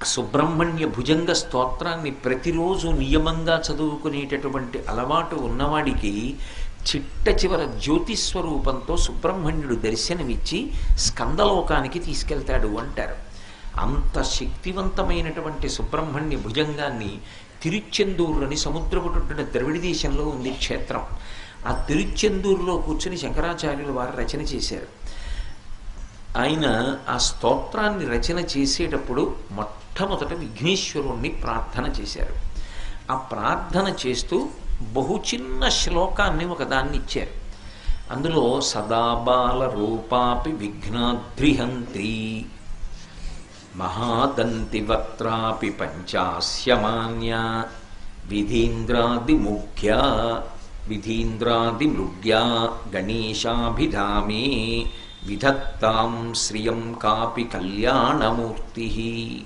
సుబ్రహ్మణ్య భుజంగ స్తోత్రాన్ని ప్రతిరోజు నియమంగా చదువుకునేటటువంటి అలవాటు ఉన్నవాడికి చిట్ట చివర జ్యోతిస్వరూపంతో సుబ్రహ్మణ్యుడు దర్శనమిచ్చి స్కందలోకానికి తీసుకెళ్తాడు అంటారు. అంత శక్తివంతమైనటువంటి సుబ్రహ్మణ్య భుజంగాన్ని తిరుచెందూరు అని సముద్రపుట్టున ద్రవిడ దేశంలో ఉంది క్షేత్రం. ఆ తిరుచెందూరులో కూర్చుని శంకరాచార్యులు వారు రచన చేశారు. ఆయన ఆ స్తోత్రాన్ని రచన చేసేటప్పుడు మొట్టమొదట విఘ్నేశ్వరుణ్ణి ప్రార్థన చేశారు. ఆ ప్రార్థన చేస్తూ బహు చిన్న శ్లోకాన్ని ఒకదాన్ని ఇచ్చారు. అందులో సదాబాల రూపాపి విఘ్నాద్రిహంత్రి మహాదంతి వక్త్రాపి పంచాస్యమాన్య విధీంద్రాదిముఖ్య విధీంద్రాదిమృగ్యా గణేశాభిధామే విధత్తాం శ్రియం కాపి కళ్యాణమూర్తి.